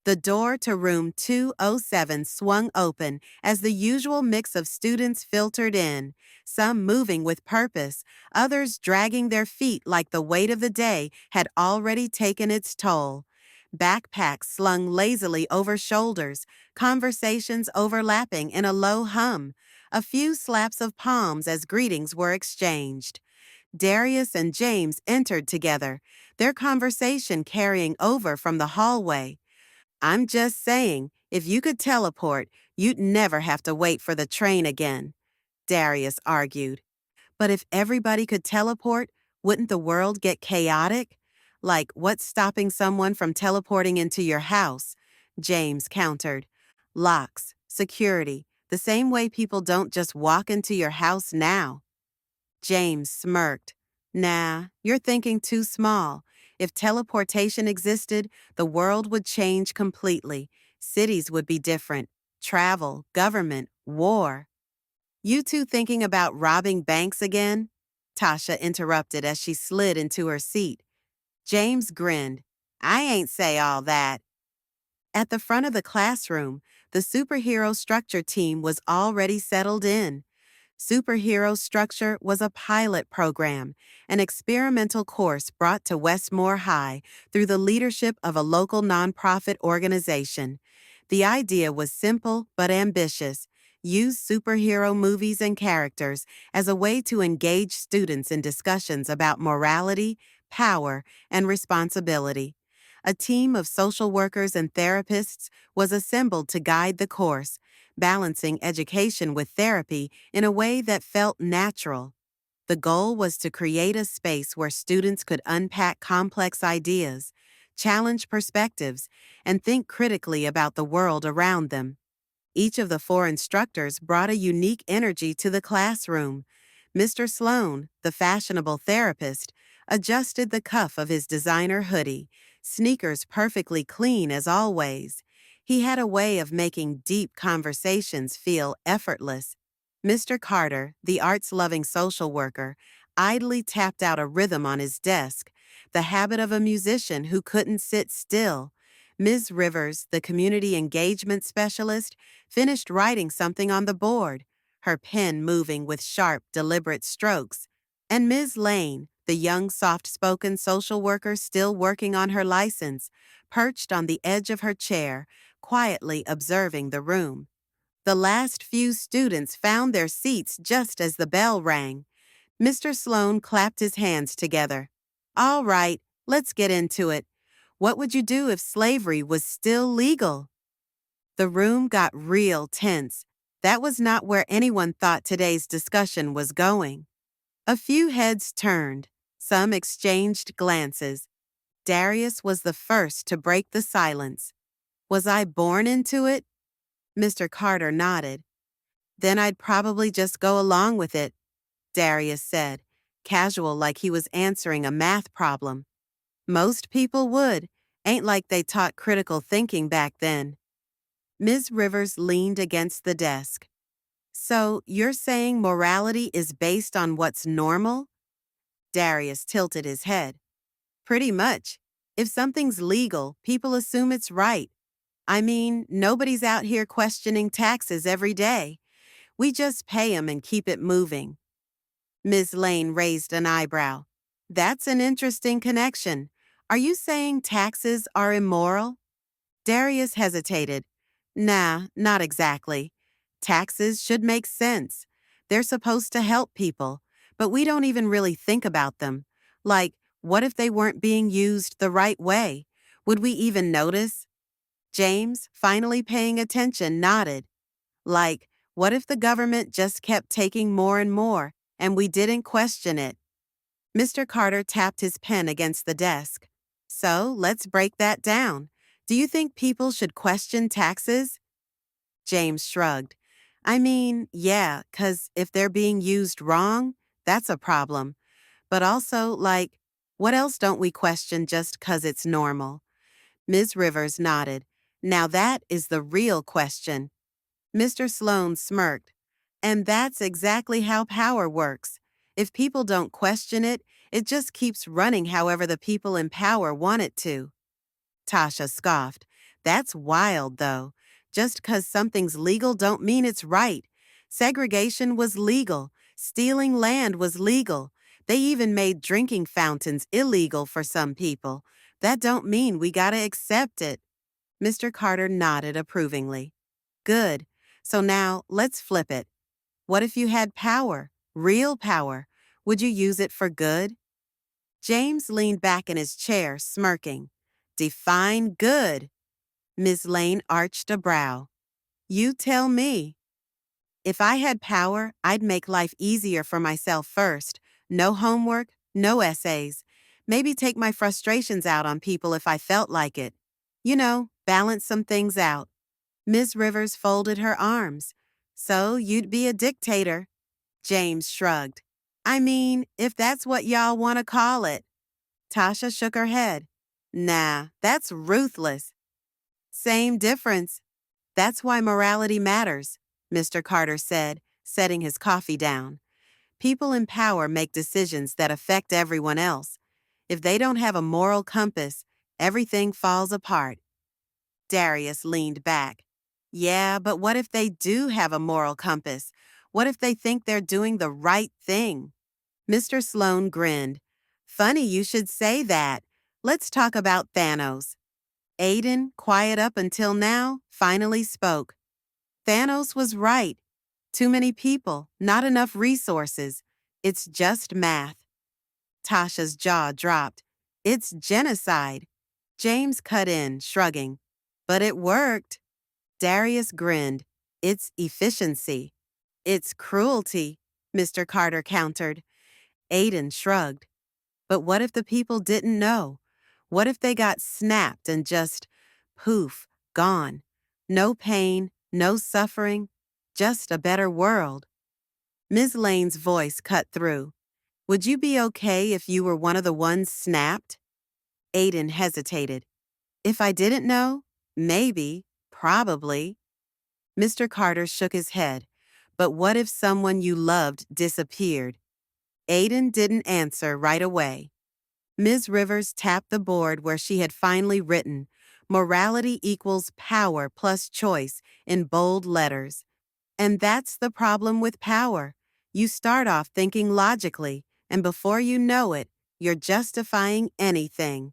The door to room 207 swung open as the usual mix of students filtered in, some moving with purpose, others dragging their feet like the weight of the day had already taken its toll. Backpacks slung lazily over shoulders, conversations overlapping in a low hum, a few slaps of palms as greetings were exchanged. Darius and James entered together, their conversation carrying over from the hallway. "I'm just saying, if you could teleport, you'd never have to wait for the train again," Darius argued. "But if everybody could teleport, wouldn't the world get chaotic? Like, what's stopping someone from teleporting into your house?" James countered. "Locks, security, the same way people don't just walk into your house now." James smirked. "Nah, you're thinking too small. If teleportation existed, the world would change completely. Cities would be different. Travel, government, war." "You two thinking about robbing banks again?" Tasha interrupted as she slid into her seat. James grinned. "I ain't say all that." At the front of the classroom, the superhero structure team was already settled in. Superhero Structure was a pilot program, an experimental course brought to Westmore High through the leadership of a local nonprofit organization. The idea was simple but ambitious. Use superhero movies and characters as a way to engage students in discussions about morality, power, and responsibility. A team of social workers and therapists was assembled to guide the course, balancing education with therapy in a way that felt natural. The goal was to create a space where students could unpack complex ideas, challenge perspectives, and think critically about the world around them. Each of the four instructors brought a unique energy to the classroom. Mr. Sloan, the fashionable therapist, adjusted the cuff of his designer hoodie, sneakers perfectly clean as always. He had a way of making deep conversations feel effortless. Mr. Carter, the arts-loving social worker, idly tapped out a rhythm on his desk, the habit of a musician who couldn't sit still. Ms. Rivers, the community engagement specialist, finished writing something on the board, her pen moving with sharp, deliberate strokes. And Ms. Lane, the young, soft-spoken social worker still working on her license, perched on the edge of her chair, quietly observing the room. The last few students found their seats just as the bell rang. Mr. Sloan clapped his hands together. "All right, let's get into it. What would you do if slavery was still legal?" The room got real tense. That was not where anyone thought today's discussion was going. A few heads turned. Some exchanged glances. Darius was the first to break the silence. "Was I born into it?" Mr. Carter nodded. "Then I'd probably just go along with it," Darius said, casual like he was answering a math problem. "Most people would. Ain't like they taught critical thinking back then." Ms. Rivers leaned against the desk. "So you're saying morality is based on what's normal?" Darius tilted his head. "Pretty much. If something's legal, people assume it's right. I mean, nobody's out here questioning taxes every day. We just pay 'em and keep it moving." Ms. Lane raised an eyebrow. "That's an interesting connection. Are you saying taxes are immoral?" Darius hesitated. "Nah, not exactly. Taxes should make sense. They're supposed to help people, but we don't even really think about them. Like, what if they weren't being used the right way? Would we even notice?" James, finally paying attention, nodded. Like, what if the government just kept taking more and more, and we didn't question it? Mr. Carter tapped his pen against the desk. "So, let's break that down. Do you think people should question taxes?" James shrugged. "I mean, yeah, 'cause if they're being used wrong, that's a problem. But also, like, what else don't we question just 'cause it's normal?" Ms. Rivers nodded. "Now that is the real question." Mr. Sloan smirked. "And that's exactly how power works. If people don't question it, it just keeps running however the people in power want it to." Tasha scoffed. That's wild, though. Just 'cause something's legal don't mean it's right. Segregation was legal. Stealing land was legal. They even made drinking fountains illegal for some people. That don't mean we gotta accept it. Mr. Carter nodded approvingly. Good. So now, let's flip it. What if you had power? Real power. Would you use it for good? James leaned back in his chair, smirking. Define good. Miss Lane arched a brow. You tell me. If I had power, I'd make life easier for myself first. No homework, no essays. Maybe take my frustrations out on people if I felt like it. You know, balance some things out. Miss Rivers folded her arms. So you'd be a dictator. James shrugged. I mean, if that's what y'all want to call it. Tasha shook her head. Nah, that's ruthless. Same difference. That's why morality matters, Mr. Carter said, setting his coffee down. People in power make decisions that affect everyone else. If they don't have a moral compass, everything falls apart. Darius leaned back. Yeah, but what if they do have a moral compass? What if they think they're doing the right thing? Mr. Sloan grinned. Funny you should say that. Let's talk about Thanos. Aiden, quiet up until now, finally spoke. Thanos was right. Too many people, not enough resources. It's just math. Tasha's jaw dropped. It's genocide. James cut in, shrugging. But it worked. Darius grinned. It's efficiency. It's cruelty, Mr. Carter countered. Aiden shrugged. But what if the people didn't know? What if they got snapped and just, poof, gone? No pain, no suffering, just a better world. Ms. Lane's voice cut through. Would you be okay if you were one of the ones snapped? Aiden hesitated. If I didn't know? Maybe, probably. Mr. Carter shook his head. But what if someone you loved disappeared? Aiden didn't answer right away. Ms. Rivers tapped the board where she had finally written, Morality equals power plus choice in bold letters. And that's the problem with power. You start off thinking logically, and before you know it, you're justifying anything.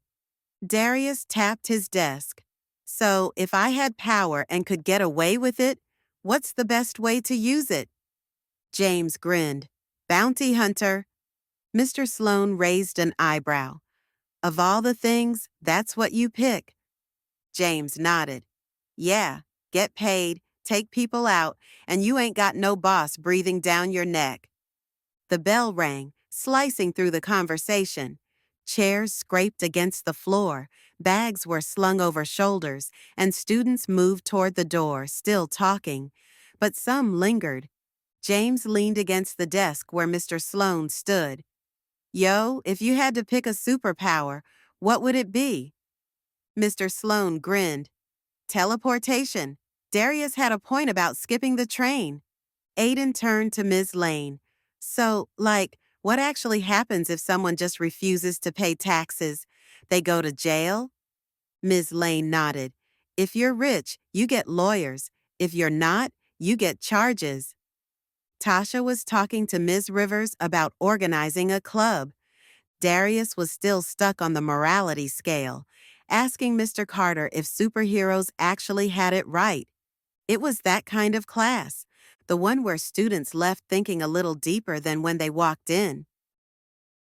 Darius tapped his desk. So, if I had power and could get away with it, what's the best way to use it? James grinned. Bounty hunter. Mr. Sloan raised an eyebrow. Of all the things, that's what you pick. James nodded. Yeah, get paid, take people out, and you ain't got no boss breathing down your neck. The bell rang, slicing through the conversation. Chairs scraped against the floor, bags were slung over shoulders, and students moved toward the door, still talking. But some lingered. James leaned against the desk where Mr. Sloan stood. Yo, if you had to pick a superpower, what would it be? Mr. Sloan grinned. Teleportation. Darius had a point about skipping the train. Aiden turned to Ms. Lane. So, what actually happens if someone just refuses to pay taxes? They go to jail? Ms. Lane nodded. If you're rich, you get lawyers. If you're not, you get charges. Tasha was talking to Ms. Rivers about organizing a club. Darius was still stuck on the morality scale, asking Mr. Carter if superheroes actually had it right. It was that kind of class, the one where students left thinking a little deeper than when they walked in.